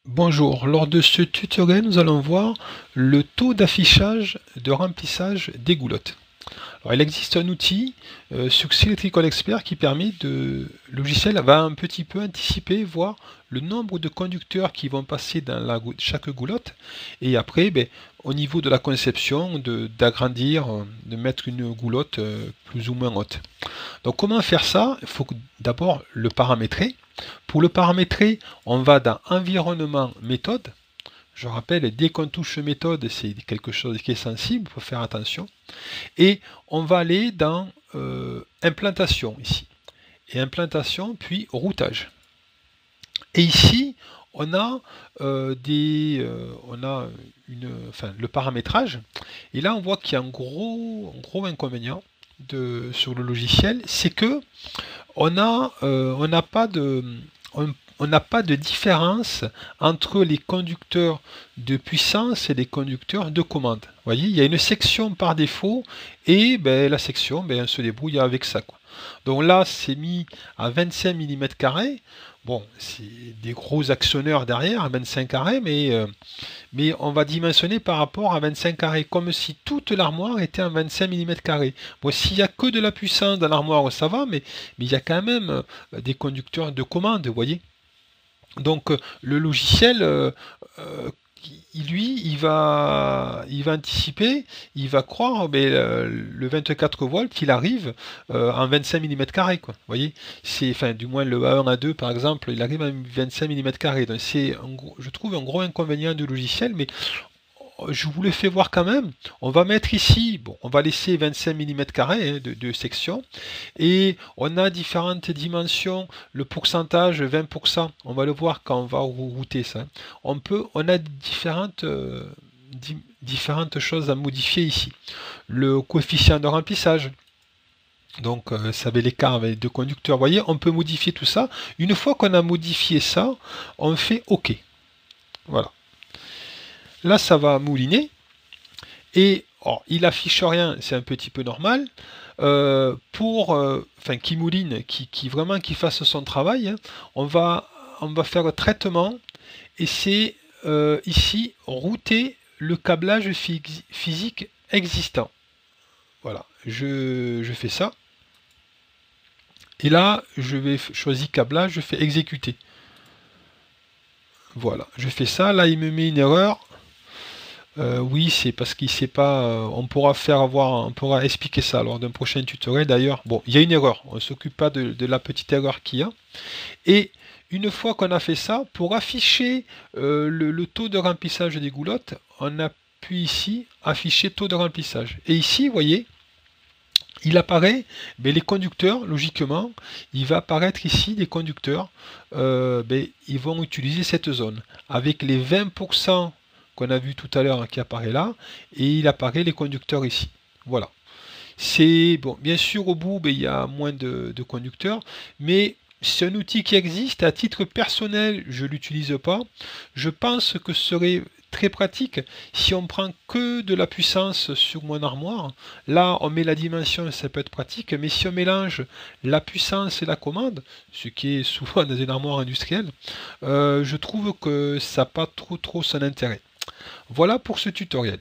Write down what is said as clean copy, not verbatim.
Bonjour, lors de ce tutoriel, nous allons voir le taux d'affichage de remplissage des goulottes. Alors, il existe un outil sur Electrical Expert qui permet le logiciel va un petit peu anticiper, voir le nombre de conducteurs qui vont passer dans chaque goulotte et après, au niveau de la conception, d'agrandir, de mettre une goulotte plus ou moins haute. Donc comment faire ça? Il faut d'abord le paramétrer. Pour le paramétrer, on va dans Environnement, Méthode. Je rappelle, dès qu'on touche méthode, c'est quelque chose qui est sensible, il faut faire attention. Et on va aller dans Implantation ici. Et Implantation, puis Routage. Et ici, on a, le paramétrage. Et là, on voit qu'il y a un gros inconvénient sur le logiciel, c'est que on n'a pas de, on n'a pas de différence entre les conducteurs de puissance et les conducteurs de commande. Vous voyez, il y a une section par défaut et la section, on se débrouille avec ça, quoi. Donc là, c'est mis à 25 mm². Bon, c'est des gros actionneurs derrière, à 25 carrés, mais on va dimensionner par rapport à 25 carrés, comme si toute l'armoire était en 25 mm². Bon, s'il n'y a que de la puissance dans l'armoire, ça va, mais il y a quand même des conducteurs de commande, vous voyez. Donc le logiciel, lui, il va anticiper, il va croire le 24 volts, il arrive en 25 mm², quoi. Vous voyez, enfin, du moins le A1, A2 par exemple, il arrive en 25 mm². Donc c'est, je trouve, un gros inconvénient du logiciel, mais je vous le fais voir quand même. On va mettre ici, bon, on va laisser 25 mm² de section. Et on a différentes dimensions. Le pourcentage, 20%. On va le voir quand on va router ça. On a différentes choses à modifier ici. Le coefficient de remplissage. Donc, ça avait l'écart avec les deux conducteurs. Vous voyez, on peut modifier tout ça. Une fois qu'on a modifié ça, on fait OK. Voilà. Là, ça va mouliner. Et il affiche rien, c'est un petit peu normal. Qui mouline, qui fasse son travail, hein, on va faire traitement et c'est ici router le câblage physique existant. Voilà, je fais ça. Et là, je vais choisir câblage, je fais exécuter. Voilà, je fais ça. Là, il me met une erreur. Oui, c'est parce qu'il sait pas. On pourra on pourra expliquer ça lors d'un prochain tutoriel. D'ailleurs, bon, il y a une erreur. On ne s'occupe pas de la petite erreur qu'il y a. Et une fois qu'on a fait ça, pour afficher le taux de remplissage des goulottes, on appuie ici, afficher taux de remplissage. Et ici, vous voyez, il apparaît, mais les conducteurs, logiquement, il va apparaître ici des conducteurs, ils vont utiliser cette zone avec les 20% qu'on a vu tout à l'heure qui apparaît là, et il apparaît les conducteurs ici. Voilà. C'est bon, bien sûr au bout, il y a moins de conducteurs, mais c'est un outil qui existe. À titre personnel, je ne l'utilise pas. Je pense que ce serait très pratique si on prend que de la puissance sur mon armoire. Là, on met la dimension, ça peut être pratique, mais si on mélange la puissance et la commande, ce qui est souvent dans une armoire industrielle, je trouve que ça n'a pas trop son intérêt. Voilà pour ce tutoriel.